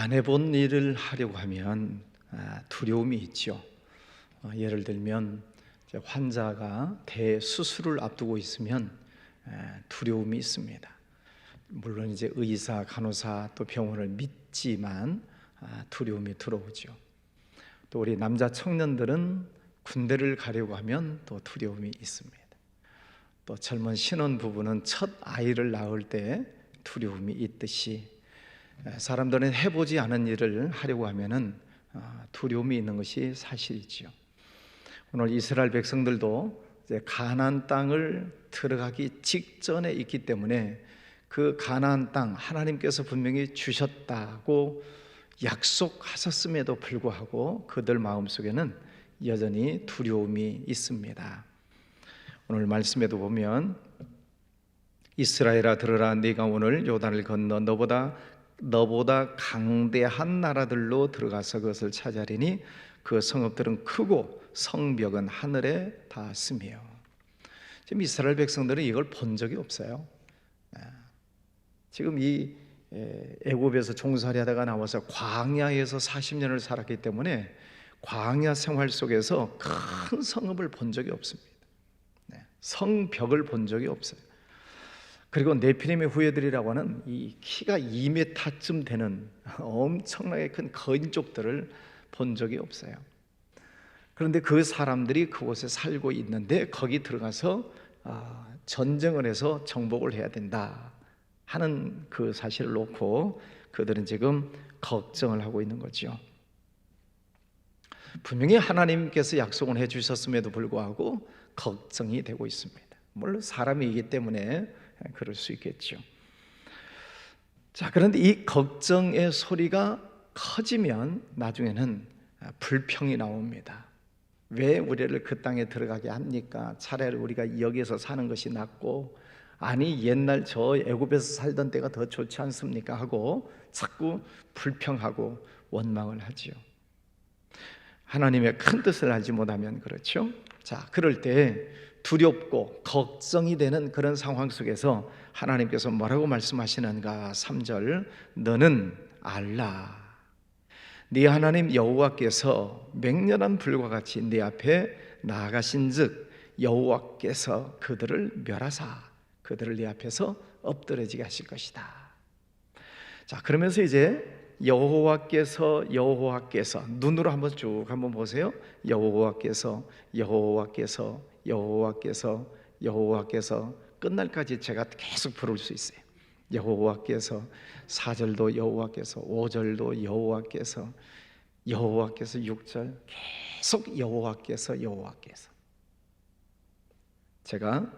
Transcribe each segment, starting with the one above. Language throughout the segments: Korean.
안 해본 일을 하려고 하면 두려움이 있죠. 예를 들면 환자가 대수술을 앞두고 있으면 두려움이 있습니다. 물론 이제 의사, 간호사 또 병원을 믿지만 두려움이 들어오죠. 또 우리 남자 청년들은 군대를 가려고 하면 또 두려움이 있습니다. 또 젊은 신혼부부는 첫 아이를 낳을 때 두려움이 있듯이 사람들은 해보지 않은 일을 하려고 하면은 두려움이 있는 것이 사실이지요. 오늘 이스라엘 백성들도 이제 가나안 땅을 들어가기 직전에 있기 때문에 그 가나안 땅 하나님께서 분명히 주셨다고 약속하셨음에도 불구하고 그들 마음속에는 여전히 두려움이 있습니다. 오늘 말씀에도 보면 이스라엘아 들으라, 네가 오늘 요단을 건너 너보다 강대한 나라들로 들어가서 그것을 차지하리니 그 성읍들은 크고 성벽은 하늘에 닿았으며. 지금 이스라엘 백성들은 이걸 본 적이 없어요. 지금 이 애굽에서 종살이 하다가 나와서 광야에서 40년을 살았기 때문에 광야 생활 속에서 큰 성읍을 본 적이 없습니다. 성벽을 본 적이 없어요. 그리고 네피림의 후예들이라고 하는 이 키가 2m쯤 되는 엄청나게 큰 거인족들을 본 적이 없어요. 그런데 그 사람들이 그곳에 살고 있는데 거기 들어가서 전쟁을 해서 정복을 해야 된다 하는 그 사실을 놓고 그들은 지금 걱정을 하고 있는 거죠. 분명히 하나님께서 약속을 해주셨음에도 불구하고 걱정이 되고 있습니다. 물론 사람이기 때문에 그럴 수 있겠죠. 자, 그런데 이 걱정의 소리가 커지면 나중에는 불평이 나옵니다. 왜 우리를 그 땅에 들어가게 합니까? 차라리 우리가 여기서 사는 것이 낫고, 아니 옛날 저 애굽에서 살던 때가 더 좋지 않습니까? 하고 자꾸 불평하고 원망을 하지요. 하나님의 큰 뜻을 알지 못하면 그렇죠. 자, 그럴 때 두렵고 걱정이 되는 그런 상황 속에서 하나님께서 뭐라고 말씀하시는가? 3절, 너는 알라, 네 하나님 여호와께서 맹렬한 불과 같이 네 앞에 나아가신즉 여호와께서 그들을 멸하사 그들을 네 앞에서 엎드러지게 하실 것이다. 자, 그러면서 이제 여호와께서 눈으로 한번 쭉 한번 보세요. 여호와께서 끝날까지 제가 계속 부를 수 있어요. 여호와께서 4절도 여호와께서, 5절도 여호와께서 6절 계속 여호와께서. 제가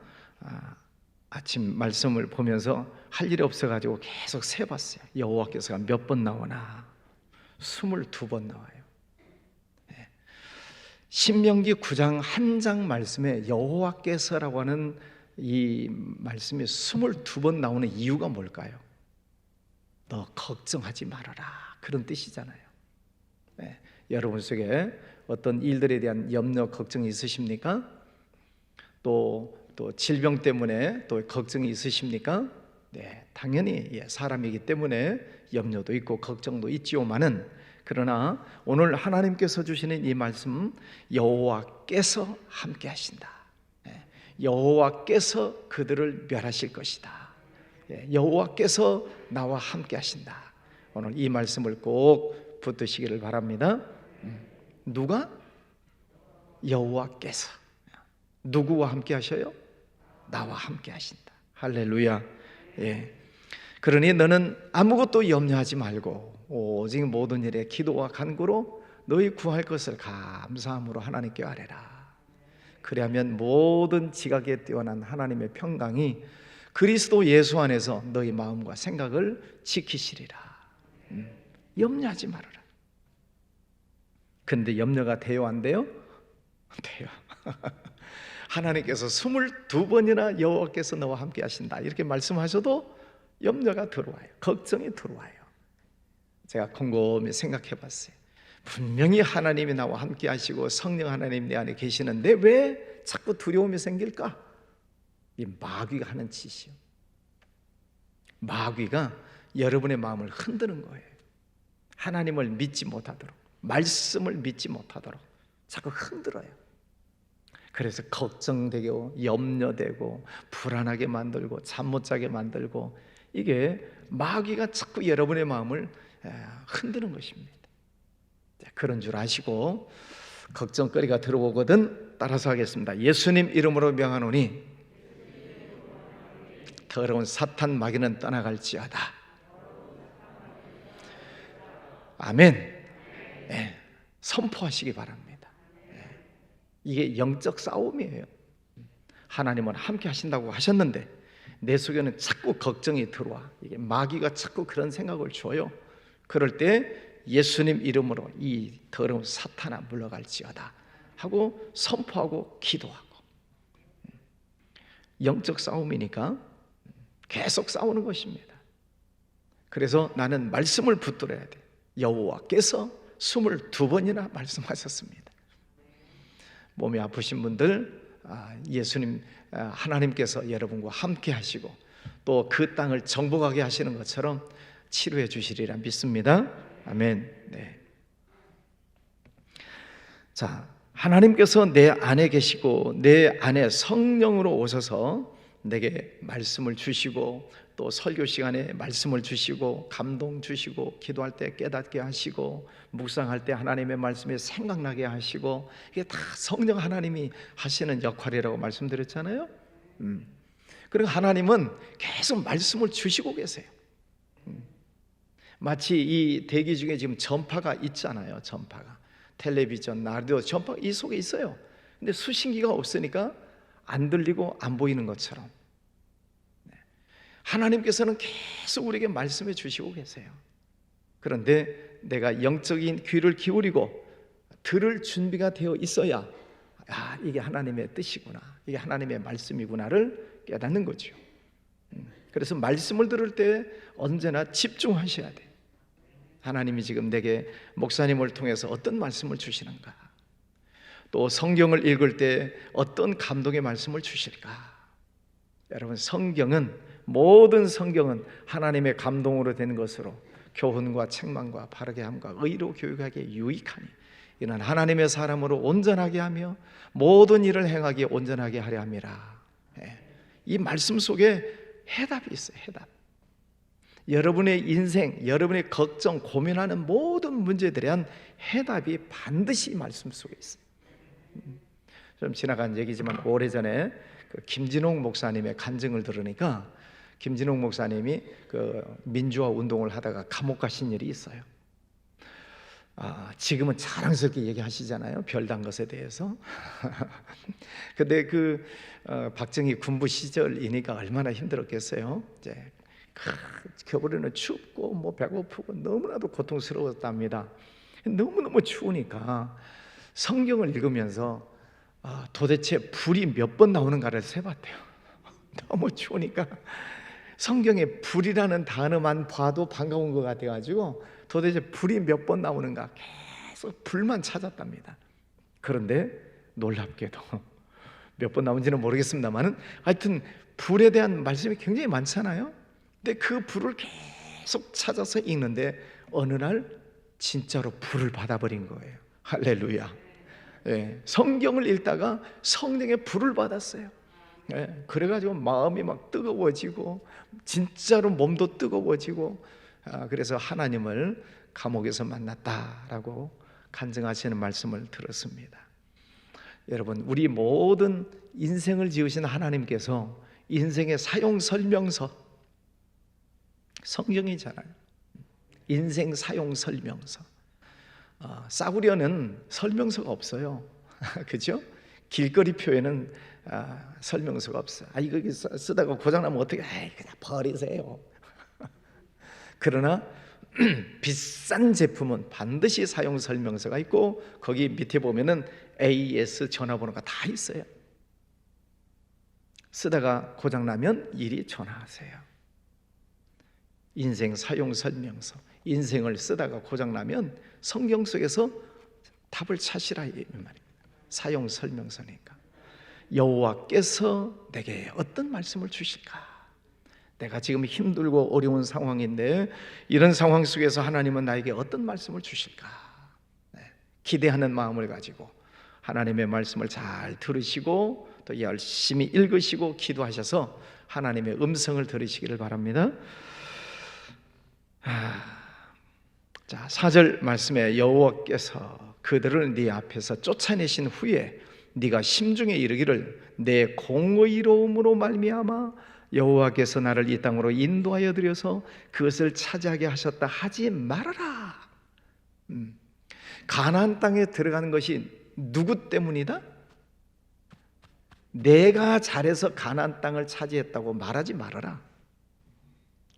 아침 말씀을 보면서 할 일이 없어가지고 계속 세봤어요. 여호와께서가 몇 번 나오나? 22번 나와요. 신명기 9장 한 장 말씀에 여호와께서라고 하는 이 말씀이 22번 나오는 이유가 뭘까요? 너 걱정하지 말아라, 그런 뜻이잖아요. 여러분 속에 어떤 일들에 대한 염려, 걱정이 있으십니까? 또 질병 때문에 또 걱정이 있으십니까? 네, 당연히 사람이기 때문에 염려도 있고 걱정도 있지요만은, 그러나 오늘 하나님께서 주시는 이 말씀, 여호와께서 함께 하신다. 여호와께서 그들을 멸하실 것이다. 여호와께서 나와 함께 하신다. 오늘 이 말씀을 꼭 붙드시기를 바랍니다. 누가? 여호와께서. 누구와 함께 하셔요? 나와 함께 하신다. 할렐루야. 그러니 너는 아무것도 염려하지 말고 오직 모든 일에 기도와 간구로 너희 구할 것을 감사함으로 하나님께 아뢰라. 그리하면 모든 지각에 뛰어난 하나님의 평강이 그리스도 예수 안에서 너희 마음과 생각을 지키시리라. 염려하지 말아라. 근데 염려가 돼요, 안 돼요? 돼요. 하나님께서 22번이나 여호와께서 너와 함께 하신다 이렇게 말씀하셔도 염려가 들어와요. 걱정이 들어와요. 제가 곰곰이 생각해 봤어요. 분명히 하나님이 나와 함께 하시고 성령 하나님 내 안에 계시는데 왜 자꾸 두려움이 생길까? 이 마귀가 하는 짓이요. 마귀가 여러분의 마음을 흔드는 거예요. 하나님을 믿지 못하도록, 말씀을 믿지 못하도록 자꾸 흔들어요. 그래서 걱정되고 염려되고 불안하게 만들고 잠 못 자게 만들고, 이게 마귀가 자꾸 여러분의 마음을 흔드는 것입니다. 그런 줄 아시고 걱정거리가 들어오거든 따라서 하겠습니다. 예수님 이름으로 명하노니 더러운 사탄 마귀는 떠나갈지어다. 아멘. 네, 선포하시기 바랍니다. 이게 영적 싸움이에요. 하나님은 함께 하신다고 하셨는데 내 속에는 자꾸 걱정이 들어와. 이게 마귀가 자꾸 그런 생각을 줘요. 그럴 때 예수님 이름으로 이 더러운 사탄아 물러갈지어다 하고 선포하고 기도하고. 영적 싸움이니까 계속 싸우는 것입니다. 그래서 나는 말씀을 붙들어야 돼. 여호와께서 22번이나 말씀하셨습니다. 몸이 아프신 분들, 예수님 하나님께서 여러분과 함께 하시고 또 그 땅을 정복하게 하시는 것처럼 치료해 주시리라 믿습니다. 아멘. 네. 자, 하나님께서 내 안에 계시고 내 안에 성령으로 오셔서 내게 말씀을 주시고 또 설교 시간에 말씀을 주시고 감동 주시고 기도할 때 깨닫게 하시고 묵상할 때 하나님의 말씀이 생각나게 하시고, 이게 다 성령 하나님이 하시는 역할이라고 말씀드렸잖아요. 그리고 하나님은 계속 말씀을 주시고 계세요. 마치 이 대기 중에 지금 전파가 있잖아요. 전파가 텔레비전, 라디오 전파 이 속에 있어요. 근데 수신기가 없으니까 안 들리고 안 보이는 것처럼 하나님께서는 계속 우리에게 말씀해 주시고 계세요. 그런데 내가 영적인 귀를 기울이고 들을 준비가 되어 있어야 이게 하나님의 뜻이구나, 이게 하나님의 말씀이구나를 깨닫는 거죠. 그래서 말씀을 들을 때 언제나 집중하셔야 돼. 하나님이 지금 내게 목사님을 통해서 어떤 말씀을 주시는가, 또 성경을 읽을 때 어떤 감동의 말씀을 주실까. 여러분, 모든 성경은 하나님의 감동으로 된 것으로 교훈과 책망과 바르게 함과 의로 교육하기에 유익하니 이는 하나님의 사람으로 온전하게 하며 모든 일을 행하기에 온전하게 하려 함이라. 이 말씀 속에 해답이 있어요. 해답. 여러분의 인생, 여러분의 걱정, 고민하는 모든 문제들에 대한 해답이 반드시 말씀 속에 있어요. 좀 지나간 얘기지만 오래전에 김진홍 목사님의 간증을 들으니까, 김진홍 목사님이 민주화 운동을 하다가 감옥 가신 일이 있어요. 지금은 자랑스럽게 얘기하시잖아요, 별단 것에 대해서. 근데 박정희 군부 시절이니까 얼마나 힘들었겠어요. 이제 겨울에는 춥고 배고프고 너무나도 고통스러웠답니다. 너무너무 추우니까 성경을 읽으면서 도대체 불이 몇 번 나오는가를 세봤대요. 너무 추우니까 성경에 불이라는 단어만 봐도 반가운 것 같아가지고 도대체 불이 몇 번 나오는가 계속 불만 찾았답니다. 그런데 놀랍게도 몇 번 나온지는 모르겠습니다만 하여튼 불에 대한 말씀이 굉장히 많잖아요. 근데 그 불을 계속 찾아서 읽는데 어느 날 진짜로 불을 받아버린 거예요. 할렐루야. 성경을 읽다가 성령의 불을 받았어요. 그래가지고 마음이 막 뜨거워지고 진짜로 몸도 뜨거워지고, 그래서 하나님을 감옥에서 만났다라고 간증하시는 말씀을 들었습니다. 여러분, 우리 모든 인생을 지으신 하나님께서 인생의 사용 설명서, 성경이잖아요. 인생 사용 설명서. 싸구려는 설명서가 없어요. 그죠? 길거리 표에는 설명서가 없어요. 이거 쓰다가 고장나면 어떻게? 그냥 버리세요. 그러나 비싼 제품은 반드시 사용 설명서가 있고 거기 밑에 보면은 AS 전화번호가 다 있어요. 쓰다가 고장나면 이리 전화하세요. 인생 사용 설명서. 인생을 쓰다가 고장나면 성경 속에서 답을 찾으라 이 말입니다. 사용 설명서니까. 여호와께서 내게 어떤 말씀을 주실까? 내가 지금 힘들고 어려운 상황인데 이런 상황 속에서 하나님은 나에게 어떤 말씀을 주실까? 기대하는 마음을 가지고 하나님의 말씀을 잘 들으시고 또 열심히 읽으시고 기도하셔서 하나님의 음성을 들으시기를 바랍니다. 자, 4절 말씀에 여호와께서 그들을 네 앞에서 쫓아내신 후에 네가 심중에 이르기를 내 공의로움으로 말미암아 여호와께서 나를 이 땅으로 인도하여 들여서 그것을 차지하게 하셨다 하지 말아라. 가나안 땅에 들어가는 것이 누구 때문이다? 내가 잘해서 가나안 땅을 차지했다고 말하지 말아라.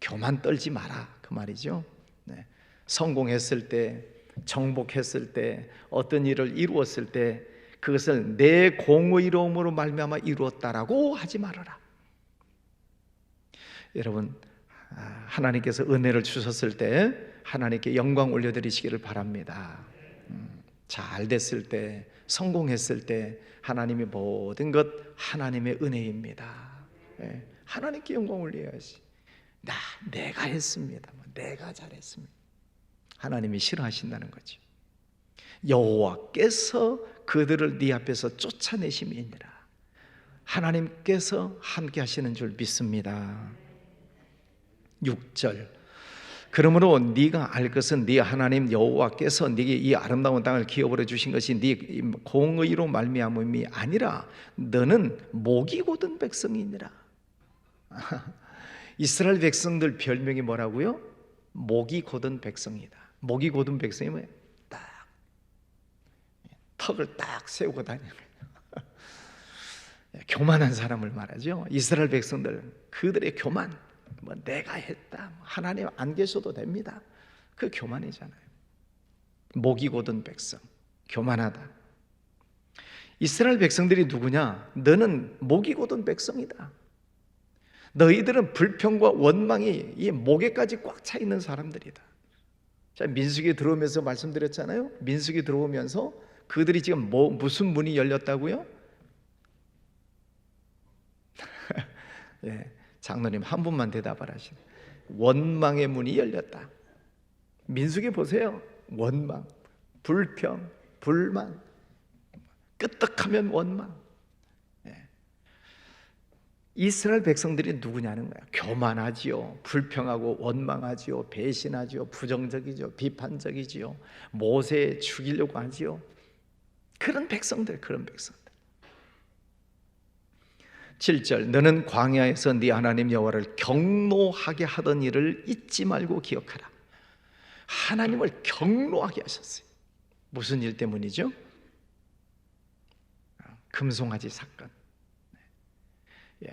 교만 떨지 마라 그 말이죠. 네. 성공했을 때, 정복했을 때, 어떤 일을 이루었을 때 그것을 내 공의로움으로 말미암아 이루었다라고 하지 말아라. 여러분, 하나님께서 은혜를 주셨을 때 하나님께 영광 올려드리시기를 바랍니다. 잘 됐을 때, 성공했을 때 하나님의 모든 것 하나님의 은혜입니다. 하나님께 영광 올려야지. 내가 했습니다. 내가 잘했습니다. 하나님이 싫어하신다는 거죠. 여호와께서 그들을 네 앞에서 쫓아내심이니라. 하나님께서 함께 하시는 줄 믿습니다. 6절 그러므로 네가 알 것은 네 하나님 여호와께서 네게 이 아름다운 땅을 기업으로 주신 것이 네 공의로 말미암음이 아니라 너는 목이 곧은 백성이니라. 이스라엘 백성들 별명이 뭐라고요? 목이 곧은 백성이다. 목이 곧은 백성이 뭐예요? 딱 턱을 딱 세우고 다니는 교만한 사람을 말하죠. 이스라엘 백성들 그들의 교만, 내가 했다, 하나님 안 계셔도 됩니다. 그 교만이잖아요. 목이 곧은 백성, 교만하다. 이스라엘 백성들이 누구냐? 너는 목이 곧은 백성이다. 너희들은 불평과 원망이 이 목에까지 꽉 차 있는 사람들이다. 자, 민수기 들어오면서 말씀드렸잖아요. 민수기 들어오면서 그들이 지금 무슨 문이 열렸다고요? 예, 장로님 한 분만 대답을 하시네. 원망의 문이 열렸다. 민수기 보세요. 원망, 불평, 불만, 끄떡하면 원망. 이스라엘 백성들이 누구냐는 거야. 교만하지요, 불평하고 원망하지요, 배신하지요, 부정적이죠, 비판적이지요, 모세 죽이려고 하지요. 그런 백성들. 7절 너는 광야에서 네 하나님 여호와를 경노하게 하던 일을 잊지 말고 기억하라. 하나님을 경노하게 하셨어요. 무슨 일 때문이죠? 금송아지 사건.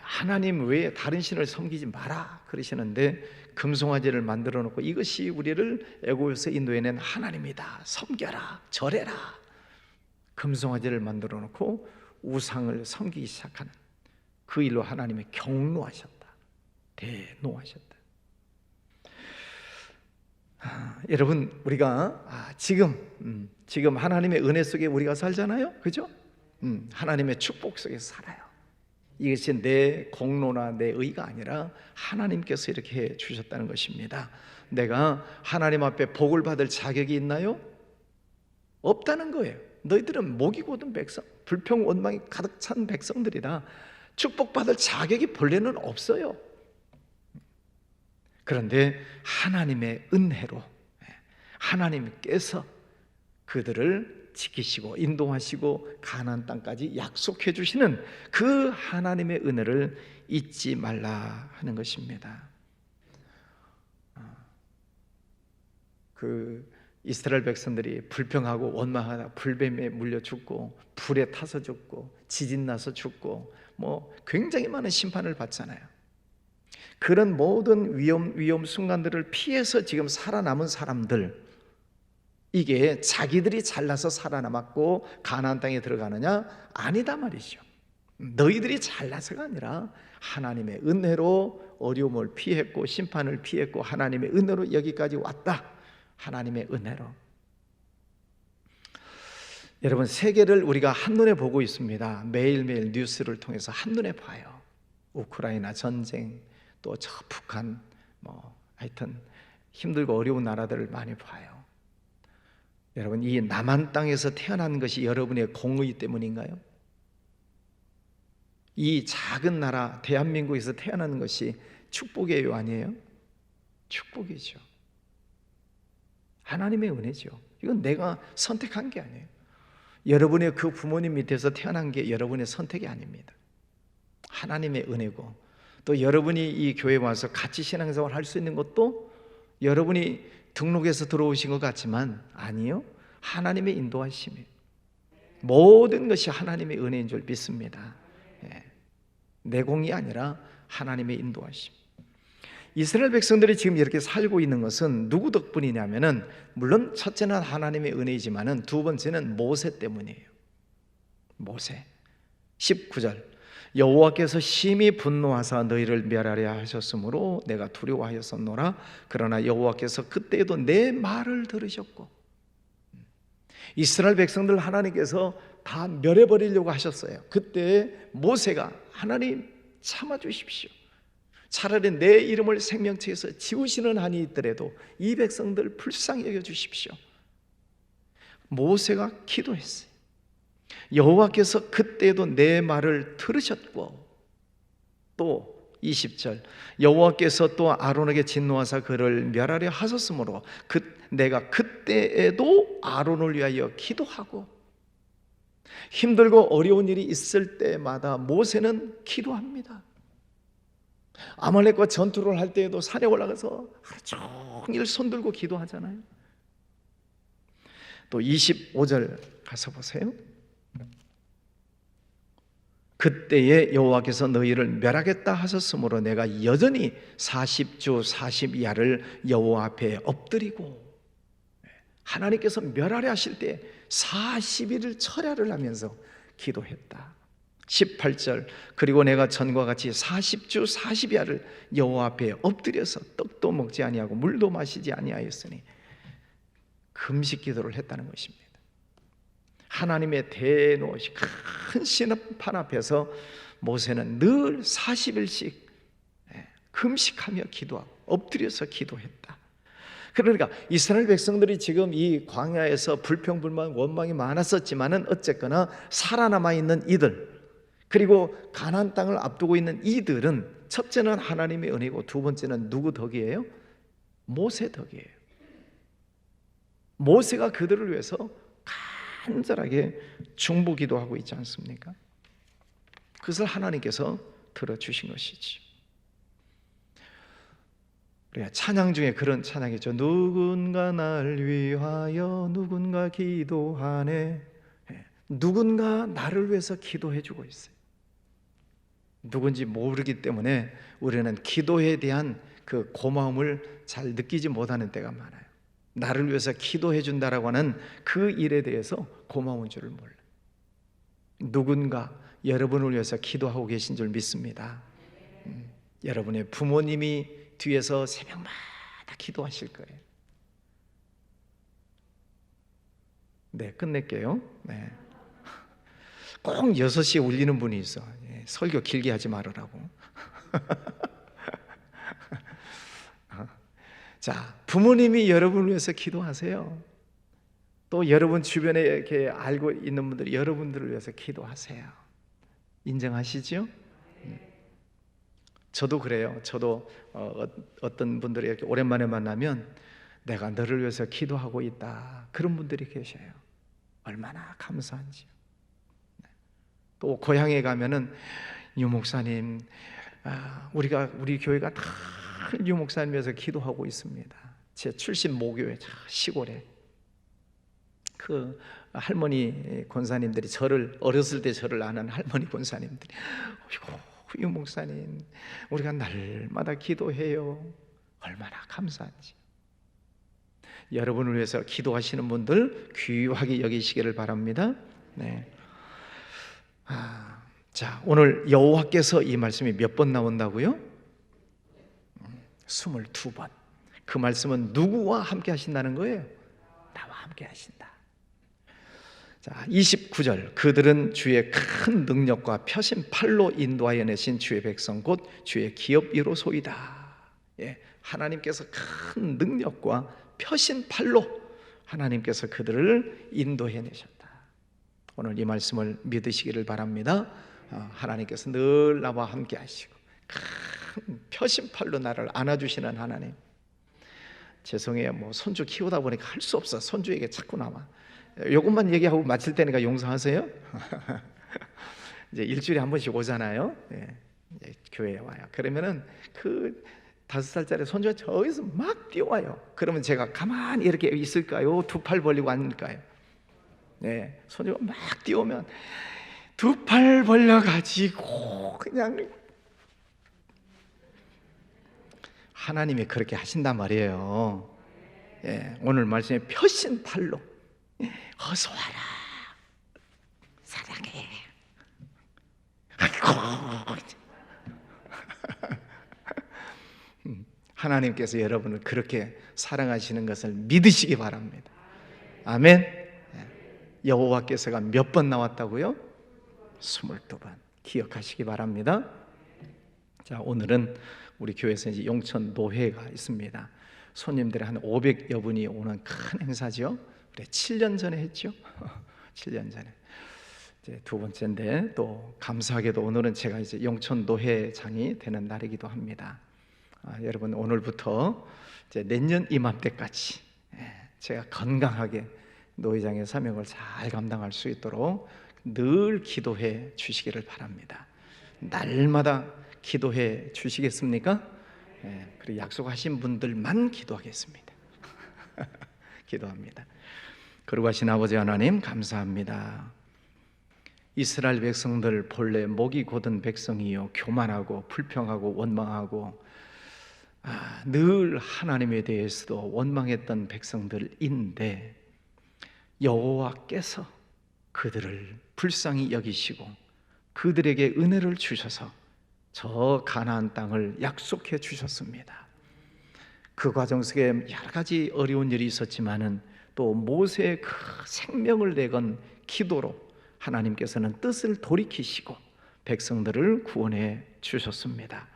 하나님 외에 다른 신을 섬기지 마라 그러시는데 금송아지를 만들어 놓고 이것이 우리를 애굽에서 인도해낸 하나님이다, 섬겨라, 절해라. 금송아지를 만들어 놓고 우상을 섬기기 시작하는 그 일로 하나님이 경노하셨다, 대노하셨다. 여러분, 우리가 지금 하나님의 은혜 속에 우리가 살잖아요, 그죠? 하나님의 축복 속에 살아요. 이것이 내 공로나 내 의가 아니라 하나님께서 이렇게 해 주셨다는 것입니다. 내가 하나님 앞에 복을 받을 자격이 있나요? 없다는 거예요. 너희들은 목이 곧은 백성, 불평 원망이 가득 찬 백성들이라 축복받을 자격이 본래는 없어요. 그런데 하나님의 은혜로 하나님께서 그들을 지키시고 인도하시고 가나안 땅까지 약속해 주시는 그 하나님의 은혜를 잊지 말라 하는 것입니다. 그 이스라엘 백성들이 불평하고 원망하다 불뱀에 물려 죽고 불에 타서 죽고 지진 나서 죽고 굉장히 많은 심판을 받잖아요. 그런 모든 위험 순간들을 피해서 지금 살아남은 사람들, 이게 자기들이 잘나서 살아남았고 가나안 땅에 들어가느냐? 아니다 말이죠. 너희들이 잘나서가 아니라 하나님의 은혜로 어려움을 피했고 심판을 피했고 하나님의 은혜로 여기까지 왔다. 하나님의 은혜로. 여러분, 세계를 우리가 한눈에 보고 있습니다. 매일매일 뉴스를 통해서 한눈에 봐요. 우크라이나 전쟁, 또 저 북한 하여튼 힘들고 어려운 나라들을 많이 봐요. 여러분, 이 남한 땅에서 태어난 것이 여러분의 공의 때문인가요? 이 작은 나라 대한민국에서 태어나는 것이 축복이에요, 아니에요? 축복이죠. 하나님의 은혜죠. 이건 내가 선택한 게 아니에요. 여러분의 그 부모님 밑에서 태어난 게 여러분의 선택이 아닙니다. 하나님의 은혜고, 또 여러분이 이 교회에 와서 같이 신앙생활을 할 수 있는 것도 여러분이 등록해서 들어오신 것 같지만 아니요, 하나님의 인도하심이에요. 모든 것이 하나님의 은혜인 줄 믿습니다. 내 공이 아니라 하나님의 인도하심. 이스라엘 백성들이 지금 이렇게 살고 있는 것은 누구 덕분이냐면은, 물론 첫째는 하나님의 은혜이지만은 두 번째는 모세 때문이에요. 모세. 19절, 여호와께서 심히 분노하사 너희를 멸하려 하셨으므로 내가 두려워하였었노라. 그러나 여호와께서 그때에도 내 말을 들으셨고. 이스라엘 백성들 하나님께서 다 멸해버리려고 하셨어요. 그때 모세가, 하나님 참아주십시오. 차라리 내 이름을 생명체에서 지우시는 한이 있더라도 이 백성들 불쌍히 여겨주십시오. 모세가 기도했어요. 여호와께서 그때도 내 말을 들으셨고, 또 20절, 여호와께서 또 아론에게 진노하사 그를 멸하려 하셨으므로 내가 그때에도 아론을 위하여 기도하고. 힘들고 어려운 일이 있을 때마다 모세는 기도합니다. 아말렉과 전투를 할 때에도 산에 올라가서 하루 종일 손들고 기도하잖아요. 또 25절 가서 보세요. 그때에 여호와께서 너희를 멸하겠다 하셨으므로 내가 여전히 40주 40야를 여호와 앞에 엎드리고. 하나님께서 멸하려 하실 때 40일을 철야를 하면서 기도했다. 18절, 그리고 내가 전과 같이 40주 40야를 여호와 앞에 엎드려서 떡도 먹지 아니하고 물도 마시지 아니하였으니 금식 기도를 했다는 것입니다. 하나님의 대노시 큰 심판 앞에서 모세는 늘 40일씩 금식하며 기도하고 엎드려서 기도했다. 그러니까 이스라엘 백성들이 지금 이 광야에서 불평불만 원망이 많았었지만은 어쨌거나 살아남아 있는 이들, 그리고 가나안 땅을 앞두고 있는 이들은 첫째는 하나님의 은혜고 두 번째는 누구 덕이에요? 모세 덕이에요. 모세가 그들을 위해서 간절하게 중보기도하고 있지 않습니까? 그것을 하나님께서 들어주신 것이지. 우리가 찬양 중에 그런 찬양이 있죠. 누군가 날 위하여 누군가 기도하네. 누군가 나를 위해서 기도해 주고 있어요. 누군지 모르기 때문에 우리는 기도에 대한 그 고마움을 잘 느끼지 못하는 때가 많아요. 나를 위해서 기도해 준다라고 하는 그 일에 대해서 고마운 줄을 몰라요. 누군가 여러분을 위해서 기도하고 계신 줄 믿습니다. 여러분의 부모님이 뒤에서 새벽마다 기도하실 거예요. 네, 끝낼게요. 네. 꼭 6시에 울리는 분이 있어. 설교 길게 하지 말으라고. 자, 부모님이 여러분을 위해서 기도하세요. 또 여러분 주변에 이렇게 알고 있는 분들이 여러분들을 위해서 기도하세요. 인정하시죠? 저도 그래요. 저도 어떤 분들이 이렇게 오랜만에 만나면 내가 너를 위해서 기도하고 있다, 그런 분들이 계셔요. 얼마나 감사한지요. 또 고향에 가면은 유 목사님, 우리 교회가 다 유 목사님 위해서 기도하고 있습니다. 제 출신 모교회 시골에 그 할머니 권사님들이 저를, 어렸을 때 저를 아는 할머니 권사님들이, 유 목사님 우리가 날마다 기도해요. 얼마나 감사한지. 여러분을 위해서 기도하시는 분들 귀하게 여기시기를 바랍니다. 네. 자, 오늘 여호와께서 이 말씀이 몇 번 나온다고요? 22번. 그 말씀은 누구와 함께 하신다는 거예요? 나와 함께 하신다. 자, 자, 29절 그들은 주의 큰 능력과 펴신 팔로 인도하여 내신 주의 백성 곧 주의 기업이로소이다. 예, 하나님께서 큰 능력과 펴신 팔로 하나님께서 그들을 인도해 내셨다. 오늘 이 말씀을 믿으시기를 바랍니다. 하나님께서 늘 나와 함께 하시고 큰 펴신 팔로 나를 안아주시는 하나님. 죄송해요, 뭐 손주 키우다 보니까 할 수 없어. 손주에게 자꾸 나와. 요것만 얘기하고 마칠 테니까 용서하세요. 이제 일주일에 한 번씩 오잖아요. 네, 이제 교회에 와요. 그러면은 그 5살짜리 손주가 저기서 막 뛰어와요. 그러면 제가 가만히 이렇게 있을까요? 두 팔 벌리고 앉을까요? 네, 손주가 막 뛰어오면 두 팔 벌려가지고 그냥 하나님이 그렇게 하신단 말이에요. 예, 오늘 말씀에 펴신 팔로 어서 와라, 사랑해. 아이고. 하나님께서 여러분을 그렇게 사랑하시는 것을 믿으시기 바랍니다. 아멘. 여호와께서가 몇 번 나왔다고요? 22번. 기억하시기 바랍니다. 자, 오늘은 우리 교회에서 이제 용천 노회가 있습니다. 손님들이 한 500여 분이 오는 큰 행사죠. 우리 7년 전에 했죠. 7년 전에. 이제 두 번째인데 또 감사하게도 오늘은 제가 이제 용천 노회장이 되는 날이기도 합니다. 여러분 오늘부터 이제 내년 이맘때까지 제가 건강하게 노회장의 사명을 잘 감당할 수 있도록 늘 기도해 주시기를 바랍니다. 날마다 기도해 주시겠습니까? 그리고 약속하신 분들만 기도하겠습니다. 기도합니다. 거룩하신 아버지 하나님 감사합니다. 이스라엘 백성들 본래 목이 곧은 백성이요 교만하고 불평하고 원망하고 늘 하나님에 대해서도 원망했던 백성들인데 여호와께서 그들을 불쌍히 여기시고 그들에게 은혜를 주셔서 저 가나안 땅을 약속해 주셨습니다. 그 과정 속에 여러 가지 어려운 일이 있었지만은 또 모세의 그 생명을 내건 기도로 하나님께서는 뜻을 돌이키시고 백성들을 구원해 주셨습니다.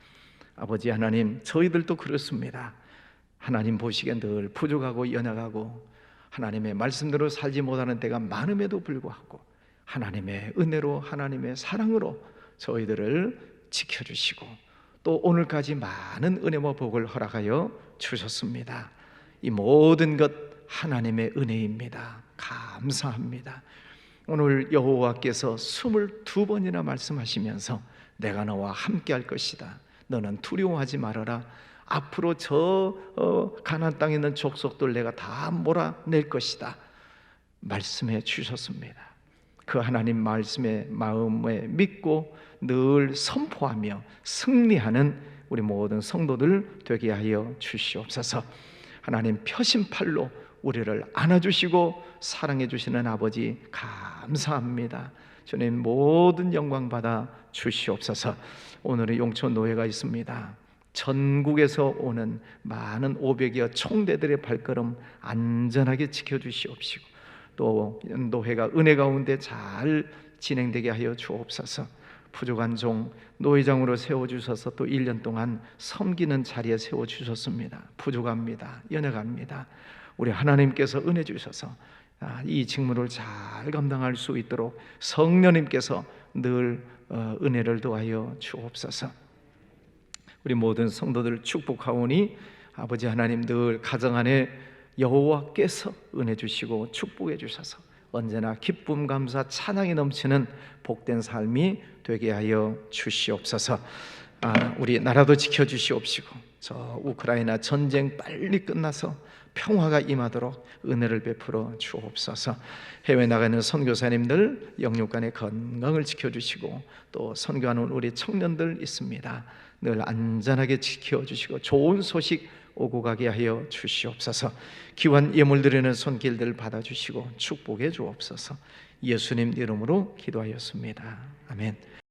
아버지 하나님, 저희들도 그렇습니다. 하나님 보시기엔 늘 부족하고 연약하고 하나님의 말씀대로 살지 못하는 때가 많음에도 불구하고 하나님의 은혜로 하나님의 사랑으로 저희들을 지켜주시고 또 오늘까지 많은 은혜와 복을 허락하여 주셨습니다. 이 모든 것 하나님의 은혜입니다. 감사합니다. 오늘 여호와께서 22번이나 말씀하시면서 내가 너와 함께 할 것이다. 너는 두려워하지 말아라. 앞으로 저 가나안 땅에 있는 족속들 내가 다 몰아낼 것이다. 말씀해 주셨습니다. 그 하나님 말씀에 마음에 믿고 늘 선포하며 승리하는 우리 모든 성도들 되게 하여 주시옵소서. 하나님 펴신 팔로 우리를 안아주시고 사랑해 주시는 아버지 감사합니다. 주님 모든 영광 받아 주시옵소서. 오늘의 용천 노회가 있습니다. 전국에서 오는 많은 500여 총대들의 발걸음 안전하게 지켜주시옵시고 또 노회가 은혜 가운데 잘 진행되게 하여 주옵소서. 부족한 종 노회장으로 세워주셔서 또 1년 동안 섬기는 자리에 세워주셨습니다. 부족합니다. 연약합니다. 우리 하나님께서 은혜 주셔서 이 직무를 잘 감당할 수 있도록 성령님께서 늘 은혜를 더하여 주옵소서. 우리 모든 성도들 축복하오니 아버지 하나님 늘 가정 안에 여호와께서 은혜 주시고 축복해 주셔서 언제나 기쁨 감사 찬양이 넘치는 복된 삶이 되게 하여 주시옵소서. 우리 나라도 지켜주시옵시고 저 우크라이나 전쟁 빨리 끝나서 평화가 임하도록 은혜를 베풀어 주옵소서. 해외 나가는 선교사님들 영육간의 건강을 지켜주시고 또 선교하는 우리 청년들 있습니다. 늘 안전하게 지켜주시고 좋은 소식 오고 가게 하여 주시옵소서. 귀한 예물 드리는 손길들 받아주시고 축복해 주옵소서. 예수님 이름으로 기도하였습니다. 아멘.